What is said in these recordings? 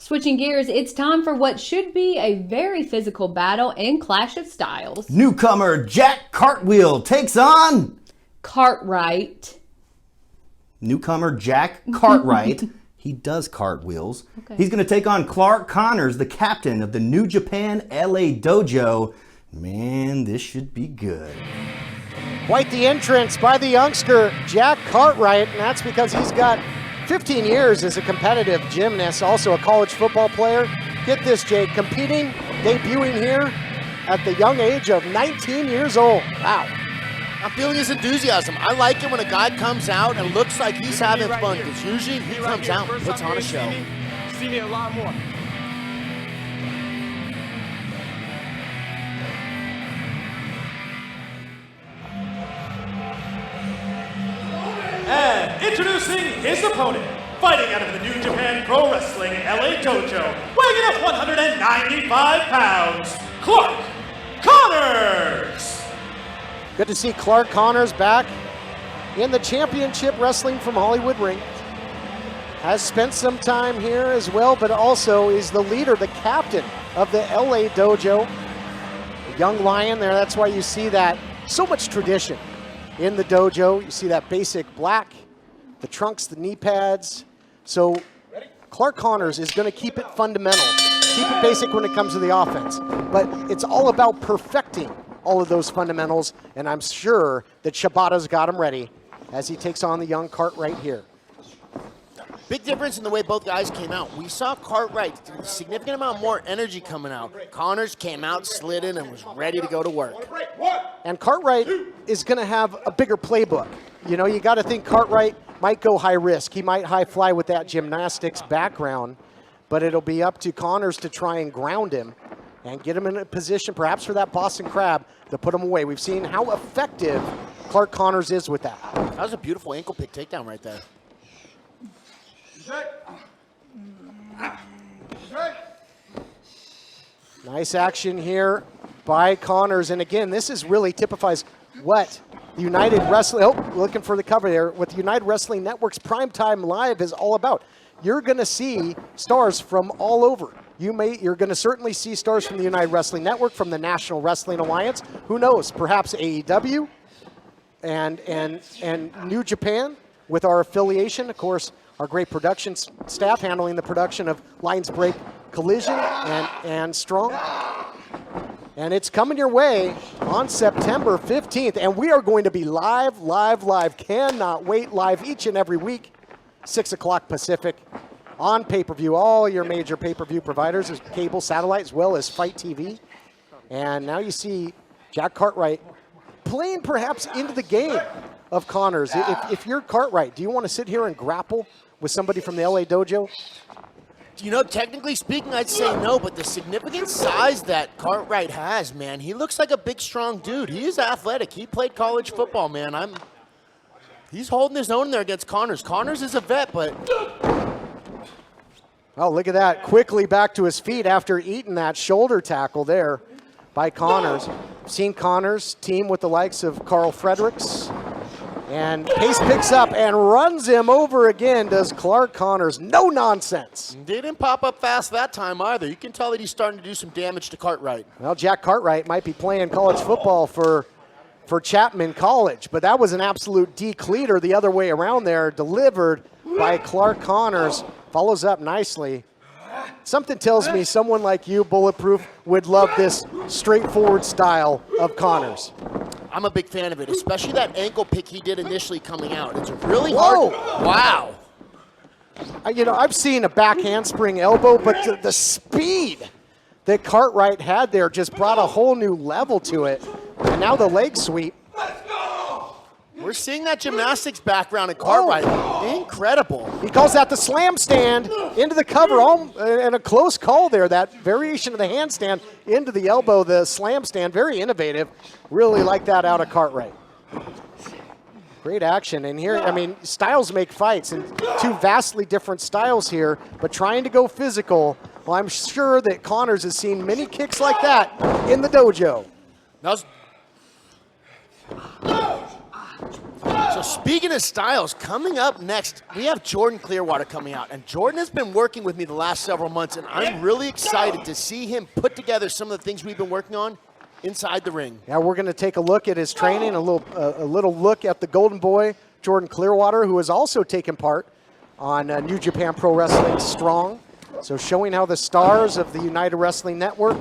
Switching gears, it's time for what should be a very physical battle and clash of styles. Newcomer Jack Cartwheel takes on Cartwright. Newcomer Jack Cartwright. He does cartwheels. Okay. He's going to take on Clark Connors, the captain of the New Japan LA Dojo. Man, this should be good. Quite the entrance by the youngster, Jack Cartwright, and that's because he's got 15 years as a competitive gymnast, also a college football player. Get this, Jake, competing, debuting here at the young age of 19 years old. Wow. I'm feeling his enthusiasm. I like it when a guy comes out and looks like he's having fun, because usually he comes out and puts on a show. See me a lot more. And introducing his opponent, fighting out of the New Japan Pro Wrestling LA Dojo, weighing in at 195 pounds, Clark Connors! Good to see Clark Connors back in the championship wrestling from Hollywood Ring. Has spent some time here as well, but also is the leader, the captain of the LA Dojo. A young lion there, that's why you see that. So much tradition in the dojo. You see that basic black, the trunks, the knee pads. So Clark Connors is going to keep it fundamental, keep it basic when it comes to the offense. But it's all about perfecting all of those fundamentals, and I'm sure that Shibata's got him ready as he takes on the young Cartwright here. Big difference in the way both guys came out. We saw Cartwright, a significant amount more energy coming out. Connors came out, slid in, and was ready to go to work. And Cartwright is going to have a bigger playbook. You know, you got to think Cartwright might go high risk. He might high fly with that gymnastics background, but it'll be up to Connors to try and ground him and get him in a position, perhaps for that Boston Crab, to put him away. We've seen how effective Clark Connors is with that. That was a beautiful ankle pick takedown right there. Nice action here by Connors. And again, this is really typifies what the United Wrestling, looking for the cover there, what the United Wrestling Network's Primetime Live is all about. You're going to see stars from all over. You're going to certainly see stars from the United Wrestling Network, from the National Wrestling Alliance. Who knows? Perhaps AEW and New Japan with our affiliation. Of course, our great production staff handling the production of Lions Break Collision and Strong. And it's coming your way on September 15th. And we are going to be live. Cannot wait, live each and every week, 6 o'clock Pacific, on pay-per-view. All your major pay-per-view providers, is cable, satellite, as well as Fight TV. And now you see Jack Cartwright playing perhaps into the game of Connors. If you're Cartwright, do you want to sit here and grapple with somebody from the LA Dojo? You know, technically speaking, I'd say no, but the significant size that Cartwright has, man, he looks like a big, strong dude. He is athletic. He played college football, man. He's holding his own there against Connors. Connors is a vet, but... Oh, look at that. Quickly back to his feet after eating that shoulder tackle there by Connors. Seen Connors team with the likes of Carl Fredericks. And Pace picks up and runs him over again, does Clark Connors. No nonsense. Didn't pop up fast that time either. You can tell that he's starting to do some damage to Cartwright. Well, Jack Cartwright might be playing college football for Chapman College, but that was an absolute decleater the other way around there, delivered by Clark Connors. Follows up nicely. Something tells me someone like you, Bulletproof, would love this straightforward style of Connors. I'm a big fan of it, especially that ankle pick he did initially coming out. It's really hard. Wow. You know, I've seen a back handspring elbow, but the speed that Cartwright had there just brought a whole new level to it. And now the leg sweep. We're seeing that gymnastics background in Cartwright. Incredible. He calls that the slam stand into the cover, and a close call there. That variation of the handstand into the elbow, the slam stand, very innovative. Really like that out of Cartwright. Great action. And here, I mean, styles make fights, and two vastly different styles here, but trying to go physical. Well, I'm sure that Connors has seen many kicks like that in the dojo. So speaking of styles, coming up next, we have Jordan Clearwater coming out. And Jordan has been working with me the last several months, and I'm really excited to see him put together some of the things we've been working on inside the ring. Now we're going to take a look at his training, a little look at the Golden Boy, Jordan Clearwater, who has also taken part on New Japan Pro Wrestling Strong. So showing how the stars of the United Wrestling Network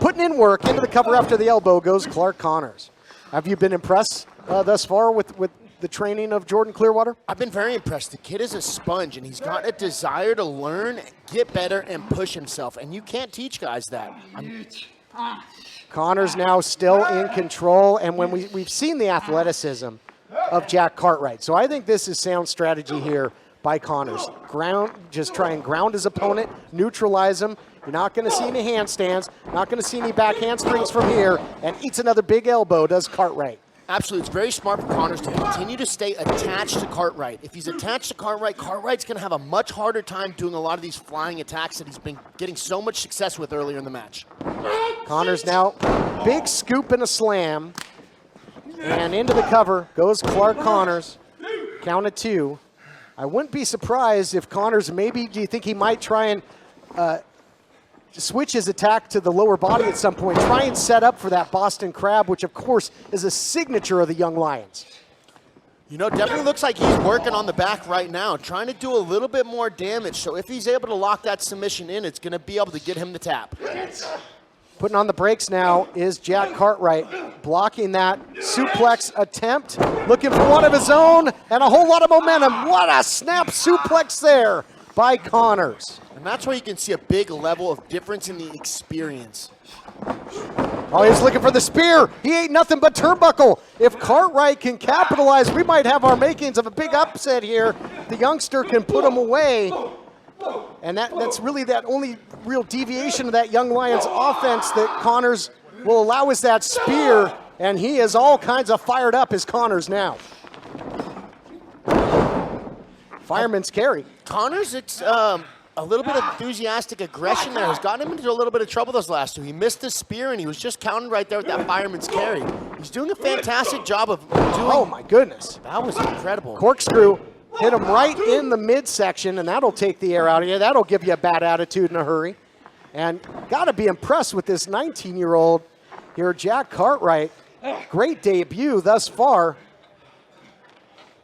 putting in work. Into the cover after the elbow goes Clark Connors. Have you been impressed thus far with the training of Jordan Clearwater? I've been very impressed. The kid is a sponge, and he's got a desire to learn, get better, and push himself. And you can't teach guys that. Connors now still in control, and when we've seen the athleticism of Jack Cartwright. So I think this is sound strategy here by Connors. Just try and ground his opponent, neutralize him. You're not going to see any handstands, not going to see any back handsprings from here, and eats another big elbow, does Cartwright. Absolutely. It's very smart for Connors to continue to stay attached to Cartwright. If he's attached to Cartwright, Cartwright's going to have a much harder time doing a lot of these flying attacks that he's been getting so much success with earlier in the match. Connors now, big scoop and a slam. And into the cover goes Clark Connors. Count of 2. I wouldn't be surprised if Connors, maybe, do you think he might try and switch his attack to the lower body at some point, try and set up for that Boston Crab, which of course is a signature of the Young Lions. You know, definitely looks like he's working on the back right now, trying to do a little bit more damage. So if he's able to lock that submission in, it's going to be able to get him the tap. Putting on the brakes now is Jack Cartwright, blocking that suplex attempt, looking for one of his own, and a whole lot of momentum. What a snap suplex there by Connors. And that's where you can see a big level of difference in the experience. Oh, he's looking for the spear. He ain't nothing but turnbuckle. If Cartwright can capitalize, we might have our makings of a big upset here. The youngster can put him away. And that's really that only real deviation of that Young Lions offense that Connors will allow is that spear. And he is all kinds of fired up as Connors now. Fireman's carry. Connors, it's a little bit of enthusiastic aggression there has gotten him into a little bit of trouble those last two. He missed the spear, and he was just counting right there with that fireman's carry. He's doing a fantastic job of doing. Oh, my goodness. That was incredible. Corkscrew hit him right in the midsection, and that'll take the air out of you. That'll give you a bad attitude in a hurry. And got to be impressed with this 19-year-old here, Jack Cartwright. Great debut thus far.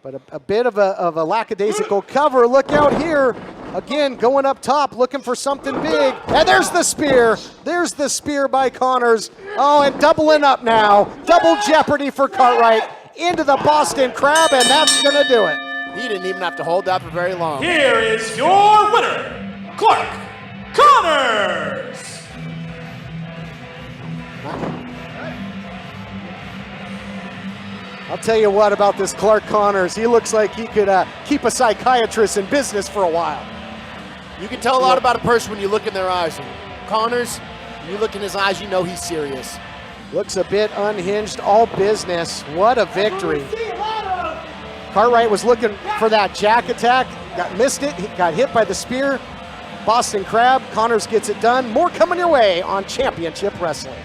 But a bit of a lackadaisical cover. Look out here. Again, going up top, looking for something big. And there's the spear. There's the spear by Connors. Oh, and doubling up now. Double jeopardy for Cartwright. Into the Boston Crab, and that's going to do it. He didn't even have to hold that for very long. Here is your winner, Clark Connors. I'll tell you what about this Clark Connors. He looks like he could keep a psychiatrist in business for a while. You can tell a lot about a person when you look in their eyes. And Connors, when you look in his eyes, you know he's serious. Looks a bit unhinged, all business. What a victory. Cartwright was looking for that jack attack, missed it, he got hit by the spear. Boston Crab, Connors gets it done. More coming your way on Championship Wrestling.